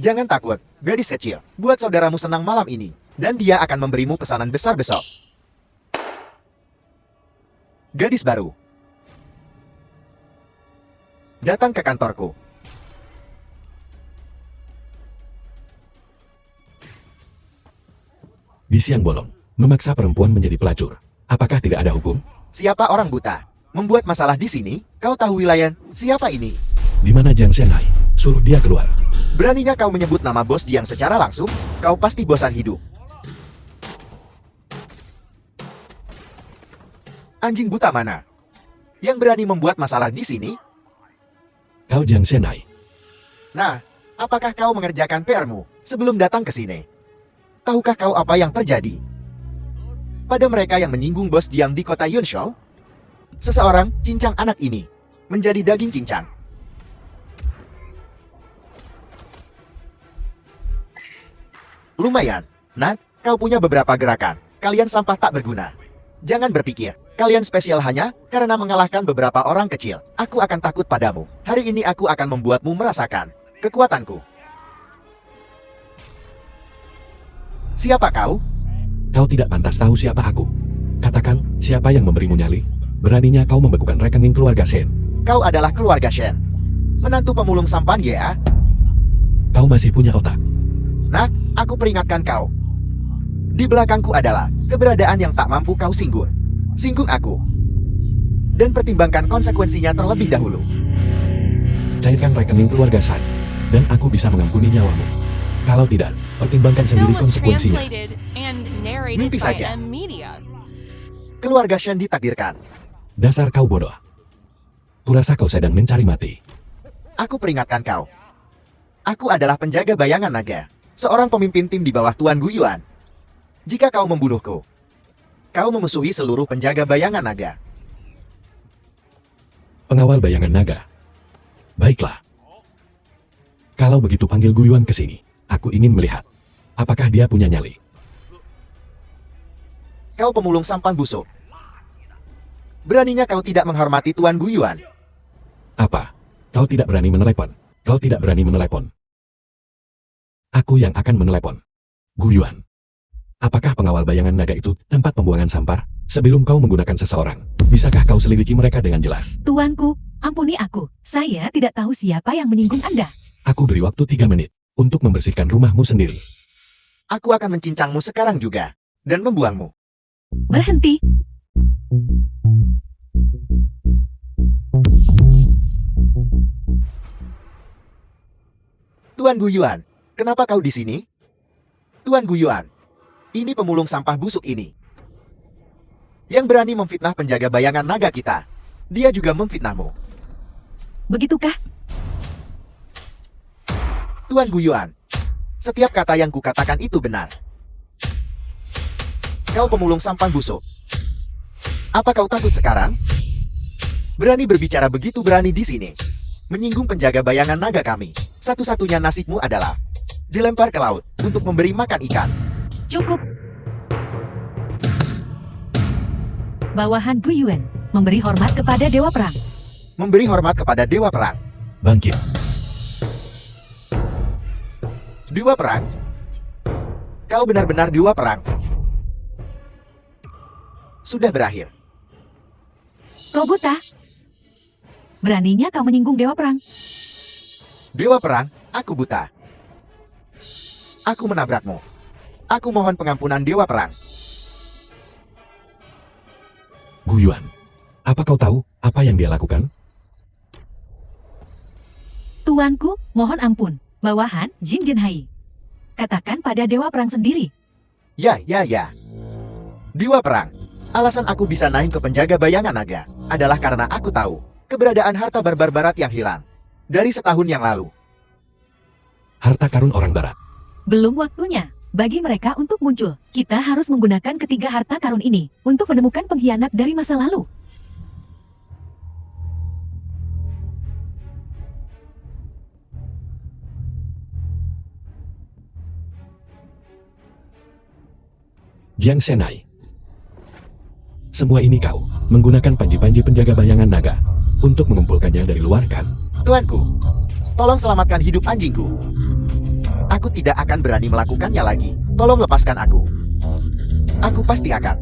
Jangan takut, gadis kecil. Buat saudaramu senang malam ini. Dan dia akan memberimu pesanan besar besok. Gadis baru. Datang ke kantorku. Di siang bolong, memaksa perempuan menjadi pelacur. Apakah tidak ada hukum? Siapa orang buta? Membuat masalah di sini? Kau tahu wilayah? Siapa ini? Di mana Jiang Shenhai? Suruh dia keluar. Beraninya kau menyebut nama bos Jiang secara langsung? Kau pasti bosan hidup. Anjing buta mana? Yang berani membuat masalah di sini? Kau Jiang Shenhai. Nah, apakah kau mengerjakan PR-mu sebelum datang ke sini? Tahukah kau apa yang terjadi pada mereka yang menyinggung bos Jiang di kota Yunshou? Seseorang cincang anak ini menjadi daging cincang. Lumayan, Nat, kau punya beberapa gerakan. Kalian sampah tak berguna. Jangan berpikir, kalian spesial hanya karena mengalahkan beberapa orang kecil. Aku akan takut padamu. Hari ini aku akan membuatmu merasakan kekuatanku. Siapa kau? Kau tidak pantas tahu siapa aku. Katakan, siapa yang memberimu nyali? Beraninya kau membekukan rekening keluarga Shen. Kau adalah keluarga Shen. Menantu pemulung sampan ya? Kau masih punya otak. Nah, aku peringatkan kau. Di belakangku adalah keberadaan yang tak mampu kau singgung. Singgung aku. Dan pertimbangkan konsekuensinya terlebih dahulu. Cairkan rekening keluarga Shan, dan aku bisa mengampuni nyawamu. Kalau tidak, pertimbangkan sendiri konsekuensinya. Mimpi saja. Keluarga Shen ditakdirkan. Dasar kau bodoh. Kurasa kau sedang mencari mati. Aku peringatkan kau. Aku adalah penjaga bayangan naga. Seorang pemimpin tim di bawah Tuan Gu Yuan. Jika kau membunuhku, kau memusuhi seluruh penjaga bayangan naga. Pengawal bayangan naga. Baiklah. Kalau begitu panggil Gu Yuan ke sini. Aku ingin melihat. Apakah dia punya nyali? Kau pemulung sampan busuk. Beraninya kau tidak menghormati Tuan Gu Yuan. Apa? Kau tidak berani menelepon. Kau tidak berani menelepon. Aku yang akan menelepon. Gu Yuan. Apakah pengawal bayangan naga itu tempat pembuangan sampah? Sebelum kau menggunakan seseorang, bisakah kau selidiki mereka dengan jelas? Tuanku, ampuni aku. Saya tidak tahu siapa yang menyinggung Anda. Aku beri waktu 3 menit untuk membersihkan rumahmu sendiri. Aku akan mencincangmu sekarang juga. Dan membuangmu. Berhenti. Tuan Gu Yuan, kenapa kau di sini? Tuan Gu Yuan, ini pemulung sampah busuk ini. Yang berani memfitnah penjaga bayangan naga kita. Dia juga memfitnahmu. Begitukah? Tuan Gu Yuan, setiap kata yang kukatakan itu benar. Kau pemulung sampah busuk. Apa kau takut sekarang? Berani berbicara begitu berani di sini. Menyinggung penjaga bayangan naga kami. Satu-satunya nasibmu adalah dilempar ke laut untuk memberi makan ikan. Cukup. Bawahan Gu Yuan memberi hormat kepada Dewa Perang. Memberi hormat kepada Dewa Perang. Bangkit. Dewa Perang? Kau benar-benar Dewa Perang. Sudah berakhir. Kau buta. Beraninya kau menyinggung Dewa Perang. Dewa Perang, aku buta. Aku menabrakmu. Aku mohon pengampunan Dewa Perang. Gu Yuan, apa kau tahu apa yang dia lakukan? Tuanku, mohon ampun. Bawahan Jin Jinhai. Katakan pada Dewa Perang sendiri. Ya. Dewa Perang, alasan aku bisa naik ke penjaga bayangan naga adalah karena aku tahu keberadaan harta barbar barat yang hilang dari setahun yang lalu. Harta karun orang barat. Belum waktunya bagi mereka untuk muncul. Kita harus menggunakan ketiga harta karun ini untuk menemukan pengkhianat dari masa lalu. Jiang Shenhai. Semua ini kau menggunakan panji-panji penjaga bayangan naga untuk mengumpulkannya dari luar kan? Tuanku, tolong selamatkan hidup anjingku. Aku tidak akan berani melakukannya lagi. Tolong lepaskan aku. Aku pasti akan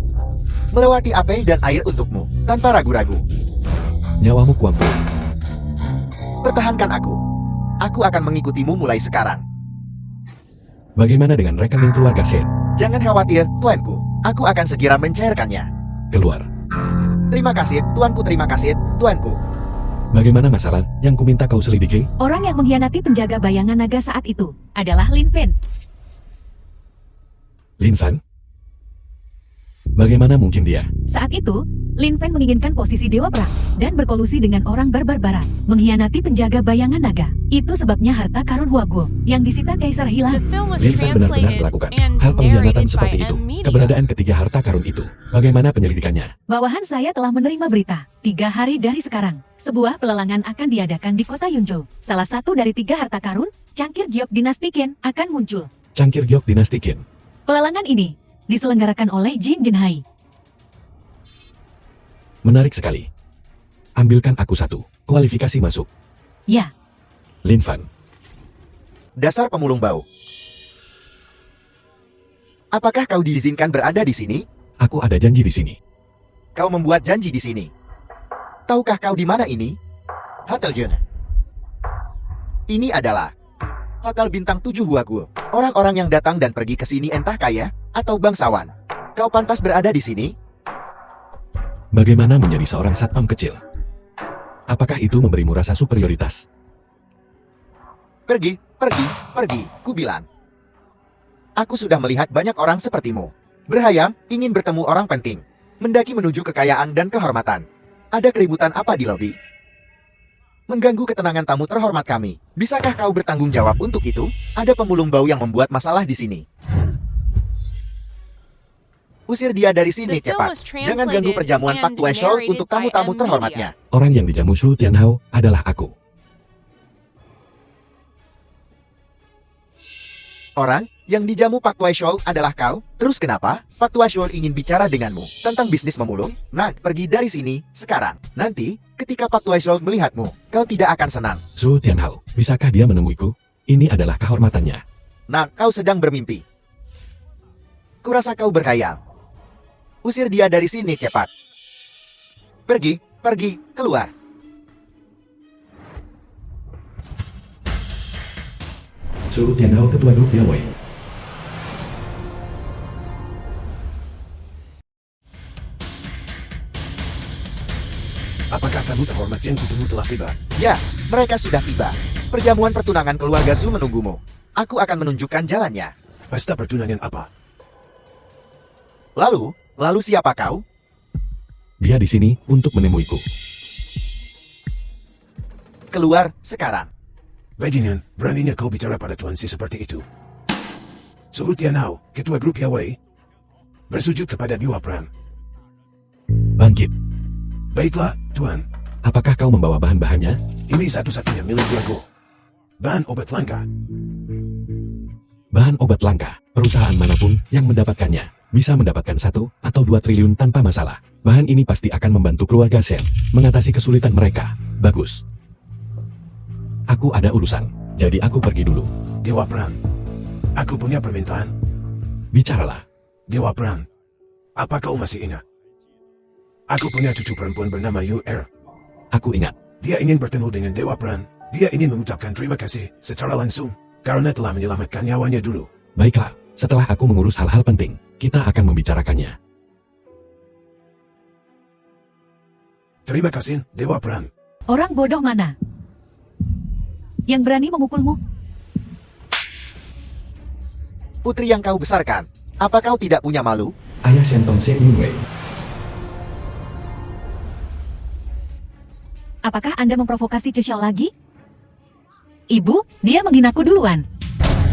melewati api dan air untukmu, tanpa ragu-ragu. Nyawamu Kuangfu. Pertahankan aku. Aku akan mengikutimu mulai sekarang. Bagaimana dengan rekening keluarga Shen? Jangan khawatir, tuanku. Aku akan segera mencairkannya. Keluar. Terima kasih, tuanku. Terima kasih, tuanku. Bagaimana masalah yang kuminta kau selidiki? Orang yang mengkhianati penjaga bayangan naga saat itu adalah Lin Fen. Lin Fan? Bagaimana mungkin dia? Saat itu, Lin Fen menginginkan posisi Dewa Perang dan berkolusi dengan orang barbar barat, mengkhianati penjaga bayangan naga. Itu sebabnya harta karun Huaguo yang disita Kaisar hilang. Lin Fan benar-benar melakukan hal pengkhianatan seperti itu. Keberadaan ketiga harta karun itu, bagaimana penyelidikannya? Bawahan saya telah menerima berita. 3 hari dari sekarang, sebuah pelelangan akan diadakan di kota Yunzhou. Salah satu dari 3 harta karun, Cangkir Giok Dinasti Qin, akan muncul. Cangkir Giok Dinasti Qin. Pelelangan ini diselenggarakan oleh Jin Jinhai. Menarik sekali. Ambilkan aku satu. Kualifikasi masuk. Ya, Lin Fan. Dasar pemulung bau. Apakah kau diizinkan berada di sini? Aku ada janji di sini. Kau membuat janji di sini. Tahukah kau di mana ini? Hotel Jun. Ini adalah Hotel Bintang 7 Huaguo. Orang-orang yang datang dan pergi ke sini entah kaya atau bangsawan. Kau pantas berada di sini. Bagaimana menjadi seorang satpam kecil? Apakah itu memberimu rasa superioritas? Pergi, pergi, pergi, ku bilang. Aku sudah melihat banyak orang sepertimu. Berhayam, ingin bertemu orang penting. Mendaki menuju kekayaan dan kehormatan. Ada keributan apa di lobi? Mengganggu ketenangan tamu terhormat kami. Bisakah kau bertanggung jawab untuk itu? Ada pemulung bau yang membuat masalah di sini. Usir dia dari sini cepat. Jangan ganggu perjamuan Pak Tuan Shou untuk tamu-tamu terhormatnya. Orang yang dijamu Shu Tianhao adalah aku. Orang yang dijamu Pak Tuan Shou adalah kau? Terus kenapa? Pak Tuan Shou ingin bicara denganmu tentang bisnis memulung. Nah, pergi dari sini sekarang. Nanti, ketika Pak Tuan Shou melihatmu, kau tidak akan senang. Shu Tianhao, bisakah dia menemuiku? Ini adalah kehormatannya. Nah, kau sedang bermimpi. Kurasa kau berkhayal. Usir dia dari sini cepat. Pergi, pergi, keluar. Shu Tianhao ketua grup Yawei. Apakah tamu terhormat yang kutunggu telah tiba? Ya, mereka sudah tiba. Perjamuan pertunangan keluarga Su menunggumu. Aku akan menunjukkan jalannya. Pesta pertunangan apa? Lalu siapa kau? Dia di sini untuk menemuiku. Keluar sekarang. Bajingan, beraninya kau bicara pada Tuan Si seperti itu. Suhu Tianhao, ketua grup Yawei, bersujud kepada Dewa Perang. Bangkit. Baiklah, Tuan. Apakah kau membawa bahan-bahannya? Ini satu-satunya milik Diago. Bahan obat langka. Bahan obat langka. Perusahaan manapun yang mendapatkannya bisa mendapatkan 1 atau 2 triliun tanpa masalah. Bahan ini pasti akan membantu keluarga Shen mengatasi kesulitan mereka. Bagus. Aku ada urusan, jadi aku pergi dulu. Dewa Perang. Aku punya permintaan. Bicaralah. Dewa Perang. Apa kau masih ingat? Aku punya cucu perempuan bernama Yu-Er. Aku ingat. Dia ingin bertemu dengan Dewa Perang. Dia ingin mengucapkan terima kasih secara langsung karena telah menyelamatkan nyawanya dulu. Baiklah, setelah aku mengurus hal-hal penting, kita akan membicarakannya. Terima kasih, Dewa Perang. orang bodoh mana yang berani memukulmu? Putri yang kau besarkan. Apa kau tidak punya malu? Ayah Shen Tong Sek Yunwei. Apakah Anda memprovokasi Xiao lagi? Ibu, dia menghinaku duluan.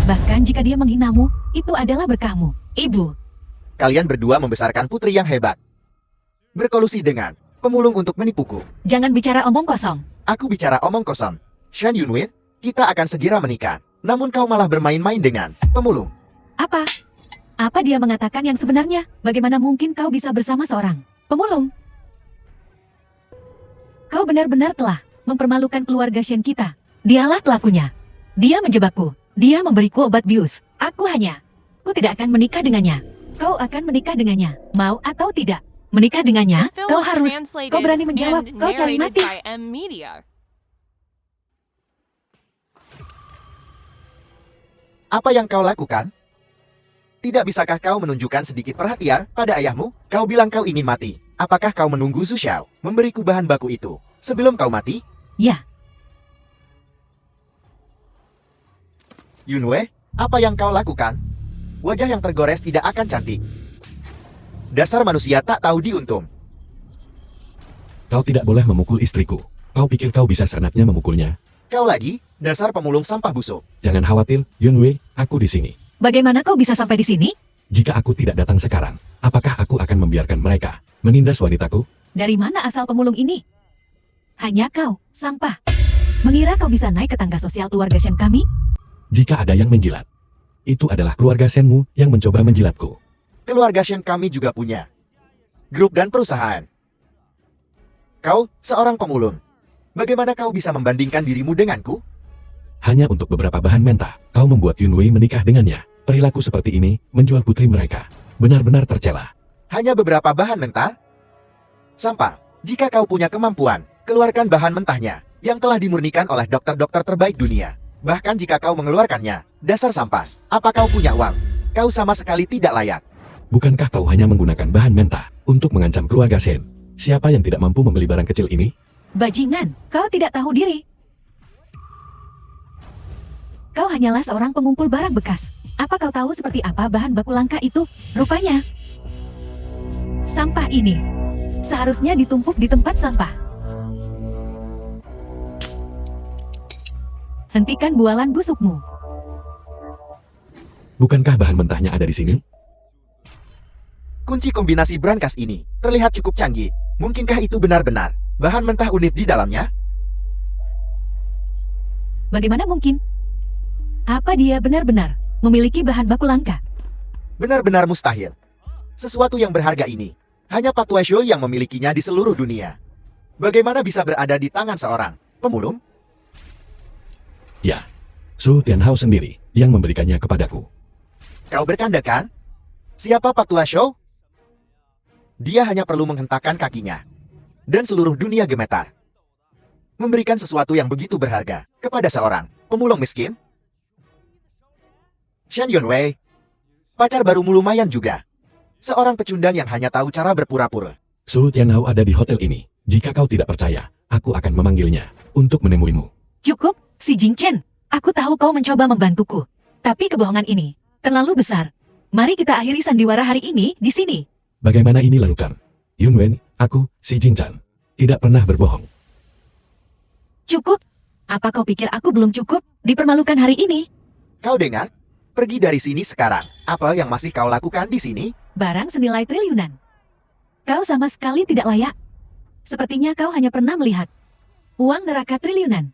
Bahkan jika dia menghinamu, itu adalah berkahmu. Ibu, Kalian berdua membesarkan putri yang hebat. Berkolusi dengan pemulung untuk menipuku. jangan bicara omong kosong. Aku bicara omong kosong. Shan Yunwei, kita akan segera menikah. Namun kau malah bermain-main dengan pemulung. Apa? Apa dia mengatakan yang sebenarnya? Bagaimana mungkin kau bisa bersama seorang pemulung? Kau benar-benar telah mempermalukan keluarga Shen kita. Dialah pelakunya. Dia menjebakku. Dia memberiku obat bius. Aku tidak akan menikah dengannya. Kau akan menikah dengannya, mau atau tidak. Menikah dengannya, The film kau was harus. translated Kau berani menjawab, and kau cari narrated mati. by M Media. Apa yang kau lakukan? Tidak bisakah kau menunjukkan sedikit perhatian pada ayahmu? Kau bilang kau ingin mati. Apakah kau menunggu Zhu Xiao memberiku bahan baku itu sebelum kau mati? Ya, Yunwei, apa yang kau lakukan? Wajah yang tergores tidak akan cantik. Dasar manusia tak tahu diuntung. Kau tidak boleh memukul istriku. Kau pikir kau bisa seenaknya memukulnya? Kau lagi, dasar pemulung sampah busuk. Jangan khawatir, Yunwei, aku di sini. bagaimana kau bisa sampai di sini? Jika aku tidak datang sekarang, apakah aku akan membiarkan mereka menindas wanitaku? Dari mana asal pemulung ini? Hanya kau, sampah. Mengira kau bisa naik ke tangga sosial keluarga Shen kami? Jika ada yang menjilat, itu adalah keluarga Shenmu yang mencoba menjilatku. Keluarga Shen kami juga punya grup dan perusahaan. Kau, seorang pemulung. Bagaimana kau bisa membandingkan dirimu denganku? Hanya untuk beberapa bahan mentah, kau membuat Yunwei menikah dengannya. Perilaku seperti ini menjual putri mereka. Benar-benar tercela. Hanya beberapa bahan mentah? Sampah, jika kau punya kemampuan, keluarkan bahan mentahnya yang telah dimurnikan oleh dokter-dokter terbaik dunia. Bahkan jika kau mengeluarkannya, dasar sampah, apa kau punya uang? Kau sama sekali tidak layak. Bukankah kau hanya menggunakan bahan mentah untuk mengancam keluarga Shen? Siapa yang tidak mampu membeli barang kecil ini? Bajingan, kau tidak tahu diri. Kau hanyalah seorang pengumpul barang bekas. Apa kau tahu seperti apa bahan baku langka itu? Rupanya, sampah ini seharusnya ditumpuk di tempat sampah. Hentikan bualan busukmu. Bukankah bahan mentahnya ada di sini? Kunci kombinasi brankas ini terlihat cukup canggih. Mungkinkah itu benar-benar bahan mentah unit di dalamnya? Bagaimana mungkin? Apa dia benar-benar memiliki bahan baku langka? Benar-benar mustahil. Sesuatu yang berharga ini hanya Pak Tuasho yang memilikinya di seluruh dunia. Bagaimana bisa berada di tangan seorang pemulung? Ya, Su Tianhao sendiri yang memberikannya kepadaku. Kau bercanda kan? Siapa Pak Tuasho? Dia hanya perlu menghentakkan kakinya. Dan seluruh dunia gemetar. Memberikan sesuatu yang begitu berharga kepada seorang pemulung miskin? Shen Yunwei, pacar barumu lumayan juga. Seorang pecundang yang hanya tahu cara berpura-pura. Su Tianhao ada di hotel ini. Jika kau tidak percaya, aku akan memanggilnya untuk menemuimu. Cukup, si Jingchen. Aku tahu kau mencoba membantuku. Tapi kebohongan ini terlalu besar. Mari kita akhiri sandiwara hari ini di sini. Bagaimana ini lakukan? Yunwen, aku, si Jinchan, tidak pernah berbohong. Cukup. Apa kau pikir aku belum cukup dipermalukan hari ini? Kau dengar? Pergi dari sini sekarang. Apa yang masih kau lakukan di sini? Barang senilai triliunan. Kau sama sekali tidak layak. Sepertinya kau hanya pernah melihat uang neraka triliunan.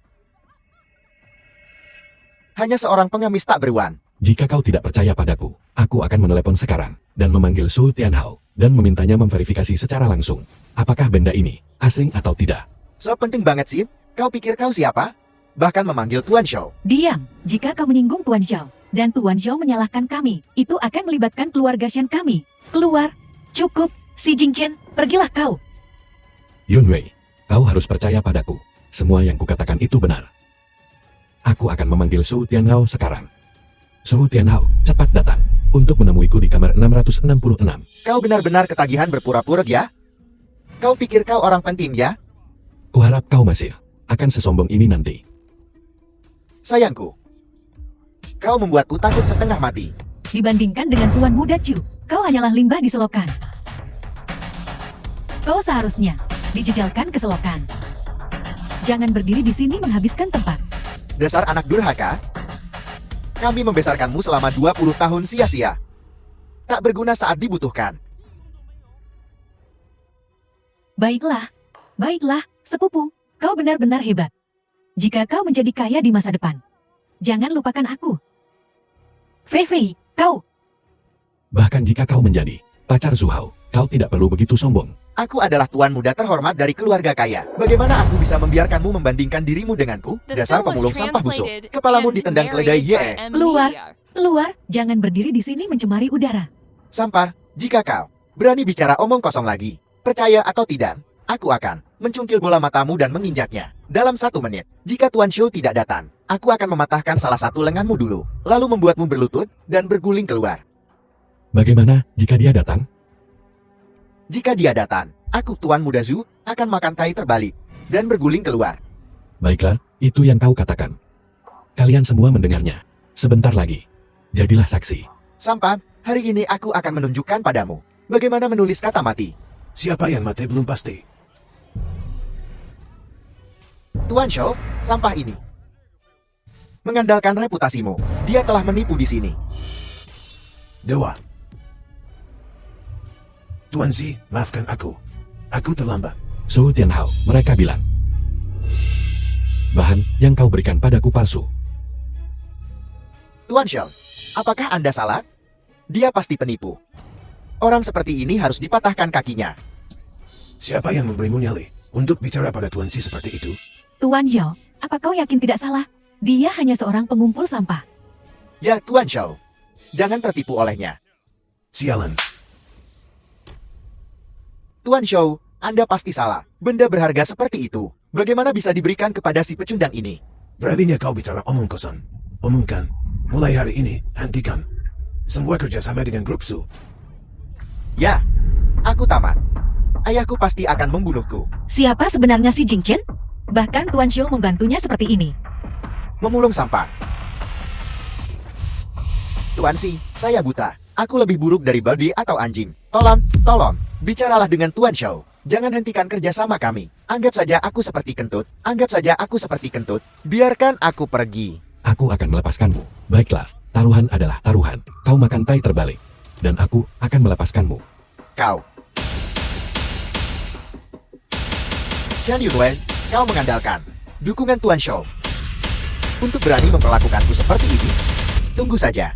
Hanya seorang pengemis tak beruang. Jika kau tidak percaya padaku, aku akan menelepon sekarang dan memanggil Su Tianhao dan memintanya memverifikasi secara langsung apakah benda ini asing atau tidak. So penting banget sih. Kau pikir kau siapa? Bahkan memanggil Tuan Shou. Diam, jika kau menyinggung Tuan Zhao dan Tuan Zhao menyalahkan kami, itu akan melibatkan keluarga Shen kami. Keluar. Cukup, si Jingchen, pergilah kau. Yunwei, kau harus percaya padaku. Semua yang kukatakan itu benar. Aku akan memanggil Su Tianhao sekarang. Su Tianhao, cepat datang untuk menemuiku di kamar 666. Kau benar-benar ketagihan berpura-pura ya? Kau pikir kau orang penting ya? Kuharap kau masih akan sesombong ini nanti. Sayangku, kau membuatku takut setengah mati. Dibandingkan dengan Tuan Muda Chu, kau hanyalah limbah di selokan. Kau seharusnya dijejalkan ke selokan. Jangan berdiri di sini menghabiskan tempat. Dasar anak durhaka. Kami membesarkanmu selama 20 tahun sia-sia. Tak berguna saat dibutuhkan. Baiklah, baiklah, sepupu, kau benar-benar hebat. Jika kau menjadi kaya di masa depan, jangan lupakan aku. Fei Fei, kau. Bahkan jika kau menjadi pacar Zhu Hao, kau tidak perlu begitu sombong. Aku adalah tuan muda terhormat dari keluarga kaya. Bagaimana aku bisa membiarkanmu membandingkan dirimu denganku? The Dasar film was pemulung sampah busuk. translated Kepalamu and ditendang keledai narrated by ye. Emma Keluar. Media. Keluar, jangan berdiri di sini mencemari udara. Sampar, jika kau berani bicara omong kosong lagi, percaya atau tidak, aku akan mencungkil bola matamu dan menginjaknya. Dalam 1 menit, jika Tuan Shou tidak datang, aku akan mematahkan salah satu lenganmu dulu, lalu membuatmu berlutut dan berguling keluar. Bagaimana jika dia datang? Jika dia datang, aku Tuan Muda Zhu akan makan tai terbalik dan berguling keluar. Baiklah, itu yang kau katakan. Kalian semua mendengarnya. Sebentar lagi. Jadilah saksi. Sampar, hari ini aku akan menunjukkan padamu bagaimana menulis kata mati. Siapa yang mati belum pasti. Tuan Shou, sampah ini mengandalkan reputasimu. Dia telah menipu di sini. Dewa. Tuan Z, maafkan aku. Aku terlambat. Su Tianhao, mereka bilang. Bahan yang kau berikan padaku palsu. Tuan Shou, apakah Anda salah? Dia pasti penipu. Orang seperti ini harus dipatahkan kakinya. Siapa yang memberimu nyali untuk bicara pada Tuan Z seperti itu? Tuan Zhao, apa kau yakin tidak salah? Dia hanya seorang pengumpul sampah. Ya, Tuan Shou. Jangan tertipu olehnya. Sialan. Tuan Shou, Anda pasti salah. Benda berharga seperti itu, bagaimana bisa diberikan kepada si pecundang ini? Beraninya kau bicara omong kosong. Omongkan. Mulai hari ini, hentikan. Semua kerjasama dengan grup Su. Ya, aku tamat. Ayahku pasti akan membunuhku. Siapa sebenarnya si Jingchen? Bahkan Tuan Shou membantunya seperti ini. Memulung sampah. Tuan Si, saya buta. Aku lebih buruk dari babi atau anjing. Tolong, bicaralah dengan Tuan Shou. Jangan hentikan kerjasama kami. Anggap saja aku seperti kentut. Biarkan aku pergi. Aku akan melepaskanmu. Baiklah, taruhan adalah taruhan. Kau makan tai terbalik. Dan aku akan melepaskanmu. Kau. Shan Yunwei, kau mengandalkan dukungan Tuan Shou untuk berani memperlakukanku seperti ini? Tunggu saja.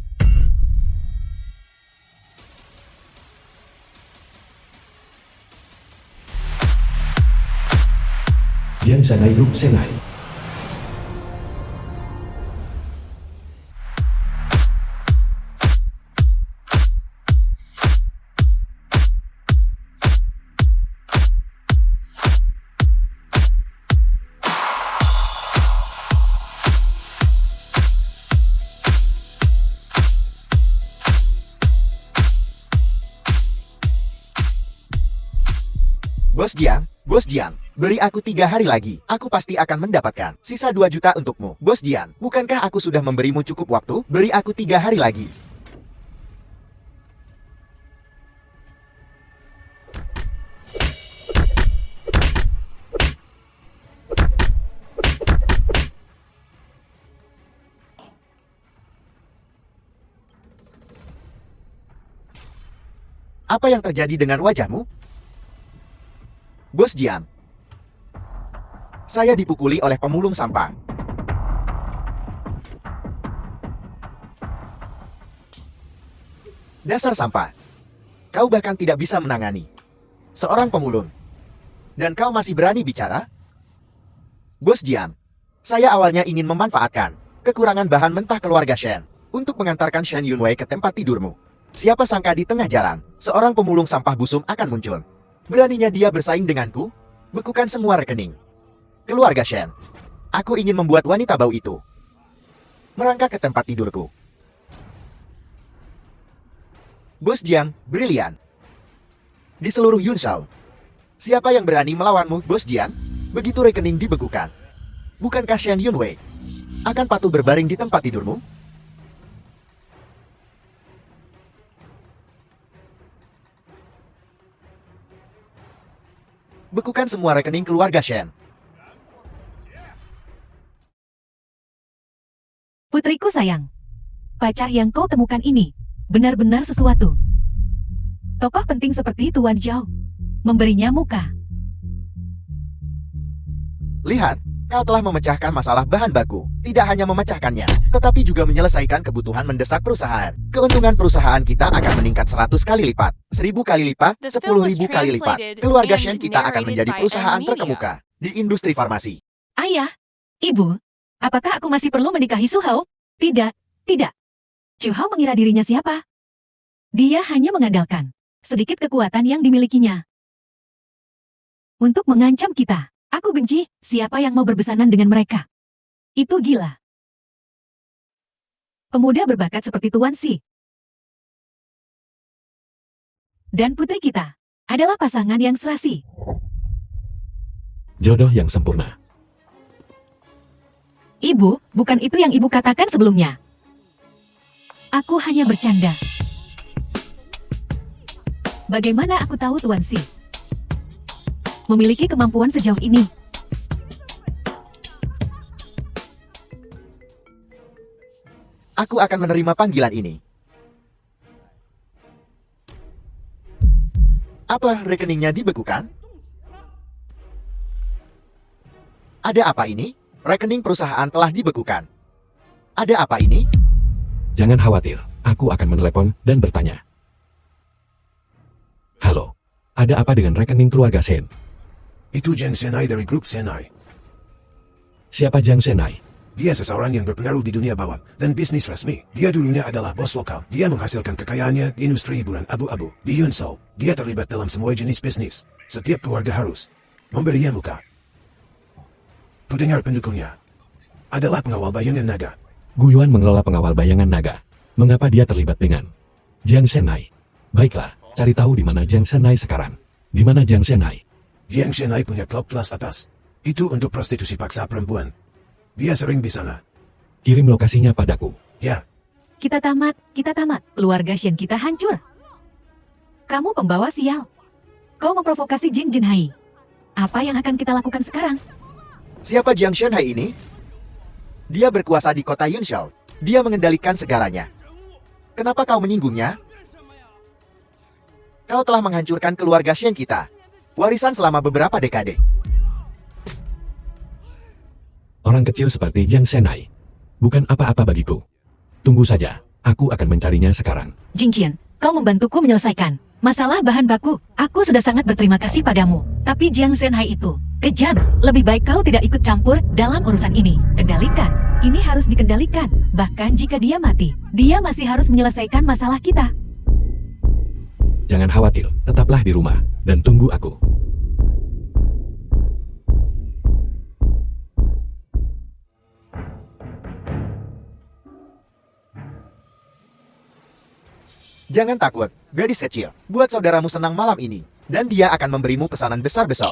Dian Sanai Rup Senai. Bos Jiang, beri aku 3 hari lagi. Aku pasti akan mendapatkan sisa 2 juta untukmu. Bos Jiang, bukankah aku sudah memberimu cukup waktu? Beri aku 3 hari lagi. Apa yang terjadi dengan wajahmu? Bos Jiang, saya dipukuli oleh pemulung sampah. Dasar sampah. Kau bahkan tidak bisa menangani seorang pemulung. Dan kau masih berani bicara? Bos Jiang, saya awalnya ingin memanfaatkan kekurangan bahan mentah keluarga Shen untuk mengantarkan Shen Yunwei ke tempat tidurmu. Siapa sangka di tengah jalan, seorang pemulung sampah busuk akan muncul. Beraninya dia bersaing denganku? Bekukan semua rekening keluarga Shen. Aku ingin membuat wanita bau itu merangkak ke tempat tidurku. Bos Jiang, brilian. Di seluruh Yunshao, siapa yang berani melawanmu, Bos Jiang? Begitu rekening dibekukan, bukankah Shen Yunwei akan patuh berbaring di tempat tidurmu? Bekukan semua rekening keluarga Shen. Putriku sayang, pacar yang kau temukan ini benar-benar sesuatu. Tokoh penting seperti Tuan Zhao memberinya muka. Lihat, Kau telah memecahkan masalah bahan baku. Tidak hanya memecahkannya, tetapi juga menyelesaikan kebutuhan mendesak perusahaan. Keuntungan perusahaan kita akan meningkat 100 kali lipat, 1000 kali lipat, 10.000 kali lipat. Keluarga Shen kita akan menjadi perusahaan terkemuka di industri farmasi. Ayah, ibu, apakah aku masih perlu menikahi Su Hao? Tidak, tidak. Chu Hao mengira dirinya siapa? Dia hanya mengandalkan sedikit kekuatan yang dimilikinya untuk mengancam kita. Aku benci siapa yang mau berbesanan dengan mereka. Itu gila. Pemuda berbakat seperti Tuan Si dan putri kita adalah pasangan yang serasi. Jodoh yang sempurna. Ibu, bukan itu yang ibu katakan sebelumnya. Aku hanya bercanda. Bagaimana aku tahu Tuan Si memiliki kemampuan sejauh ini? Aku akan menerima panggilan ini. Apa rekeningnya dibekukan? Ada apa ini? Rekening perusahaan telah dibekukan. Ada apa ini? Jangan khawatir, aku akan menelepon dan bertanya. Halo, ada apa dengan rekening keluarga Shen? Itu Jiang Senai dari grup Senai. Siapa Jiang Senai? Dia seseorang yang berpengaruh di dunia bawah dan bisnis resmi. Dia dulunya adalah bos lokal. Dia menghasilkan kekayaannya di industri hiburan abu-abu di Yunzhou. Dia terlibat dalam semua jenis bisnis. Setiap keluarga harus memberinya muka. Kudengar pendukungnya adalah pengawal bayangan naga. Guyuan mengelola pengawal bayangan naga. Mengapa dia terlibat dengan Jiang Senai? Baiklah, cari tahu di mana Jiang Senai sekarang. Di mana Jiang Senai? Jiang Senai punya klub kelas atas. Itu untuk prostitusi paksa perempuan. Dia sering di sana. Kirim lokasinya padaku. Ya, Kita tamat. Keluarga Shen kita hancur. Kamu pembawa sial. Kau memprovokasi Jin Jinhai. Apa yang akan kita lakukan sekarang? Siapa Jiang Shenhai ini? Dia berkuasa di kota Yunzhou. Dia mengendalikan segalanya. Kenapa kau menyinggungnya? Kau telah menghancurkan keluarga Shen kita. Warisan selama beberapa dekade. Orang kecil seperti Jiang Senai. Bukan apa-apa bagiku. Tunggu saja, aku akan mencarinya sekarang. Jingqian, kau membantuku menyelesaikan masalah bahan baku. Aku sudah sangat berterima kasih padamu. Tapi Jiang Senhai itu kejam. Lebih baik kau tidak ikut campur dalam urusan ini. Kendalikan. Ini harus dikendalikan. Bahkan jika dia mati, dia masih harus menyelesaikan masalah kita. Jangan khawatir, tetaplah di rumah, dan tunggu aku. Jangan takut, gadis kecil. Buat saudaramu senang malam ini. Dan dia akan memberimu pesanan besar besok.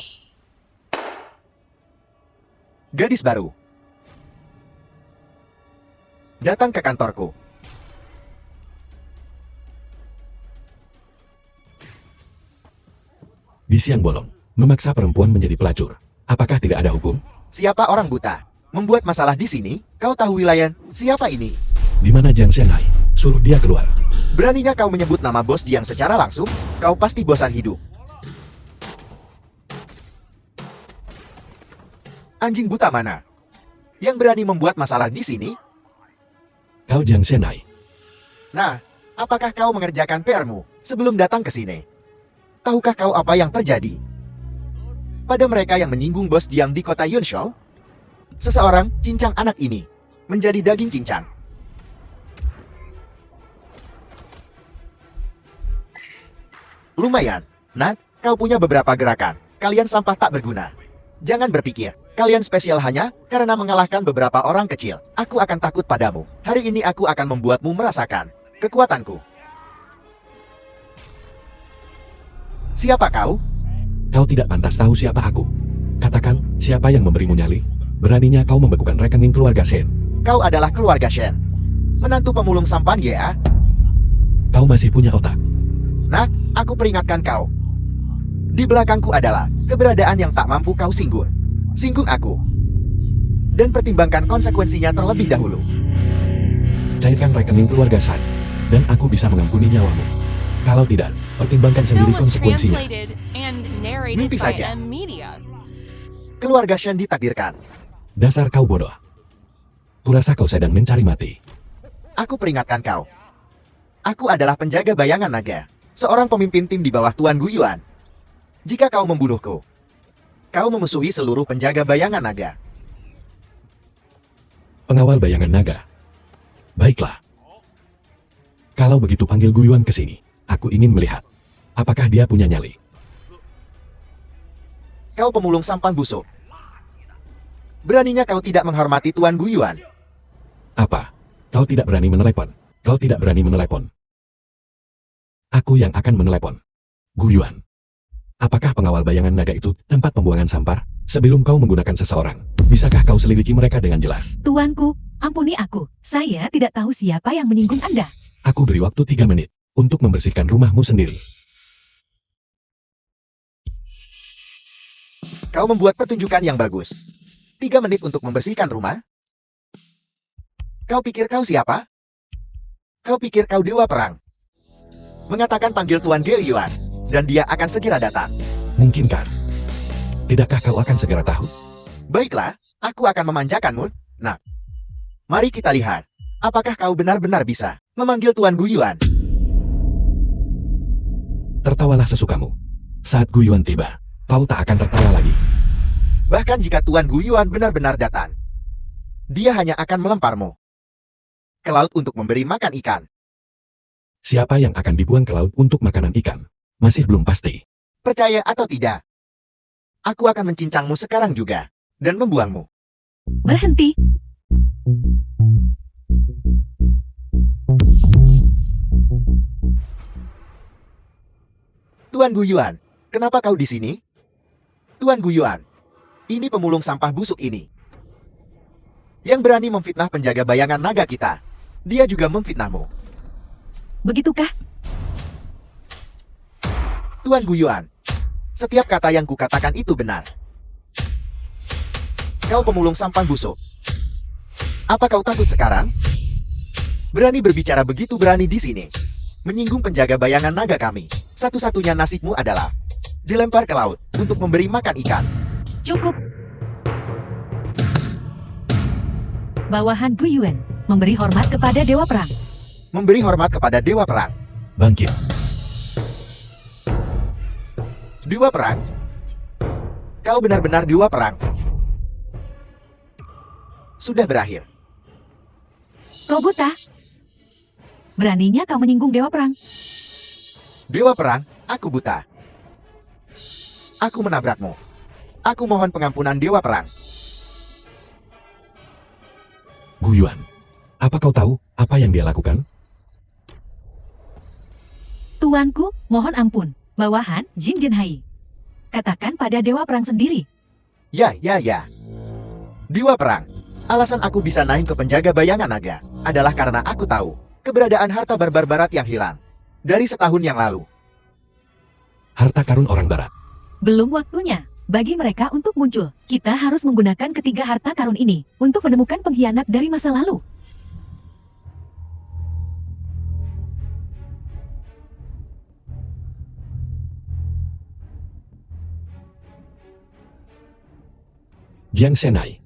Gadis baru. Datang ke kantorku. Di siang bolong, memaksa perempuan menjadi pelacur. Apakah tidak ada hukum? Siapa orang buta? Membuat masalah di sini? Kau tahu wilayah siapa ini? Di mana Jiang Senai? Suruh dia keluar. Beraninya kau menyebut nama bos Jiang secara langsung? Kau pasti bosan hidup. Anjing buta mana? Yang berani membuat masalah di sini? Kau Jiang Senai. Nah, apakah kau mengerjakan PR-mu sebelum datang ke sini? Tahukah kau apa yang terjadi pada mereka yang menyinggung bos Jiang di kota Yunzhou? Seseorang cincang anak ini menjadi daging cincang. Lumayan, Nat, kau punya beberapa gerakan. Kalian sampah tak berguna. Jangan berpikir, kalian spesial hanya karena mengalahkan beberapa orang kecil. Aku akan takut padamu. Hari ini aku akan membuatmu merasakan kekuatanku. Siapa kau? Kau tidak pantas tahu siapa aku. Katakan, siapa yang memberimu nyali? Beraninya kau membekukan rekening keluarga Shen. Kau adalah keluarga Shen. Menantu pemulung sampan ya? Kau masih punya otak. Nah, aku peringatkan kau. Di belakangku adalah keberadaan yang tak mampu kau singgung. Singgung aku. Dan pertimbangkan konsekuensinya terlebih dahulu. Cairkan rekening keluarga Shan, dan aku bisa mengampuni nyawamu. Kalau tidak, pertimbangkan sendiri konsekuensinya. Mimpi saja. Keluarga Shen ditakdirkan Dasar kau bodoh. Kurasa kau sedang mencari mati. Aku peringatkan kau. Aku adalah penjaga bayangan naga. Seorang pemimpin tim di bawah Tuan Gu Yuan. Jika kau membunuhku, kau memusuhi seluruh penjaga bayangan naga. Pengawal bayangan naga. Baiklah. Kalau begitu panggil Gu Yuan ke sini. Aku ingin melihat. Apakah dia punya nyali? Kau pemulung sampan busuk. Beraninya kau tidak menghormati Tuan Gu Yuan. Apa? Kau tidak berani menelepon. Kau tidak berani menelepon. Aku yang akan menelepon. Gu Yuan. Apakah pengawal bayangan naga itu tempat pembuangan sampah? Sebelum kau menggunakan seseorang, bisakah kau selidiki mereka dengan jelas? Tuanku, ampuni aku. Saya tidak tahu siapa yang menyinggung Anda. Aku beri waktu 3 menit untuk membersihkan rumahmu sendiri. Kau membuat pertunjukan yang bagus. 3 menit untuk membersihkan rumah? Kau pikir kau siapa? Kau pikir kau dewa perang? Mengatakan panggil Tuan Gu Yuan, dan dia akan segera datang. Mungkinkah? Tidakkah kau akan segera tahu? Baiklah, aku akan memanjakanmu. Nah, mari kita lihat. Apakah kau benar-benar bisa memanggil Tuan Gu Yuan? Tertawalah sesukamu. Saat Gu Yuan tiba, kau tak akan tertawa lagi. Bahkan jika Tuan Gu Yuan benar-benar datang, dia hanya akan melemparmu ke laut untuk memberi makan ikan. Siapa yang akan dibuang ke laut untuk makanan ikan? Masih belum pasti. Percaya atau tidak, aku akan mencincangmu sekarang juga, dan membuangmu. Berhenti. Tuan Gu Yuan, kenapa kau di sini? Tuan Gu Yuan, ini pemulung sampah busuk ini yang berani memfitnah penjaga bayangan naga kita. Dia juga memfitnahmu. Begitukah? Tuan Gu Yuan, setiap kata yang kukatakan itu benar. Kau pemulung sampah busuk. Apa kau takut sekarang? Berani berbicara begitu berani di sini. Menyinggung penjaga bayangan naga kami. Satu-satunya nasibmu adalah dilempar ke laut untuk memberi makan ikan. Cukup. Bawahan Gu Yuan memberi hormat kepada Dewa Perang. Memberi hormat kepada Dewa Perang. Bangkit. Dewa Perang? Kau benar-benar Dewa Perang. Sudah berakhir. Kau buta? Beraninya kau menyinggung Dewa Perang. Dewa Perang, aku buta. Aku menabrakmu. Aku mohon pengampunan Dewa Perang. Gu Yuan, apa kau tahu apa yang dia lakukan? Tuanku, mohon ampun. Bawahan Jin Jinhai. Katakan pada Dewa Perang sendiri. Ya. Dewa Perang, alasan aku bisa naik ke penjaga bayangan naga adalah karena aku tahu keberadaan harta barbar barat yang hilang dari setahun yang lalu. Harta karun orang barat. Belum waktunya bagi mereka untuk muncul. Kita harus menggunakan ketiga harta karun ini untuk menemukan pengkhianat dari masa lalu. Jiang Senai.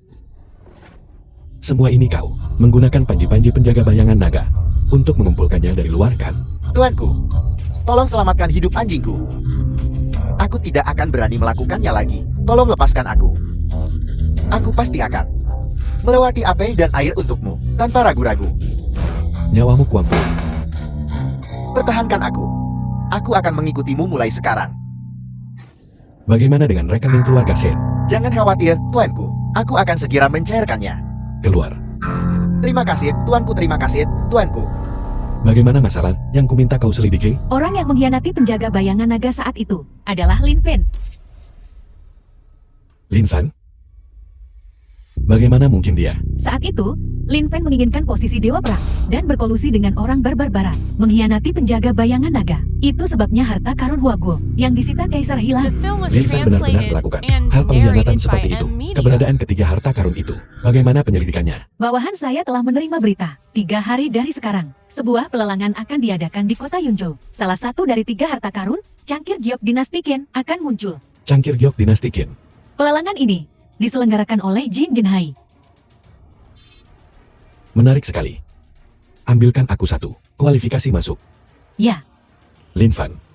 Semua ini kau menggunakan panji-panji penjaga bayangan naga untuk mengumpulkannya dari luar kan? Tuanku, tolong selamatkan hidup anjingku. Aku tidak akan berani melakukannya lagi. Tolong lepaskan aku. Aku pasti akan melewati api dan air untukmu tanpa ragu-ragu. Nyawamu kuampu. Pertahankan aku. Aku akan mengikutimu mulai sekarang. Bagaimana dengan rekening keluarga Sen? Jangan khawatir, tuanku. Aku akan segera mencairkannya. Keluar. Terima kasih, tuanku. Terima kasih, tuanku. Bagaimana masalah yang kuminta kau selidiki? Orang yang mengkhianati penjaga bayangan naga saat itu adalah Lin Fen. Lin Fan? Bagaimana mungkin dia? Saat itu, Lin Fen menginginkan posisi Dewa Perang dan berkolusi dengan orang barbar barat, mengkhianati penjaga bayangan naga. Itu sebabnya harta karun Huaguo yang disita Kaisar hilang. Lin Fan benar-benar melakukan hal pengkhianatan seperti itu. Keberadaan ketiga harta karun itu, bagaimana penyelidikannya? Bawahan saya telah menerima berita. 3 hari dari sekarang, sebuah pelelangan akan diadakan di kota Yunzhou. Salah satu dari 3 harta karun, Cangkir Giok Dinasti Qin, akan muncul. Cangkir Giok Dinasti Qin. Pelelangan ini diselenggarakan oleh Jin Jinhai. Menarik sekali. Ambilkan aku satu. Kualifikasi masuk. Ya, Lin Fan.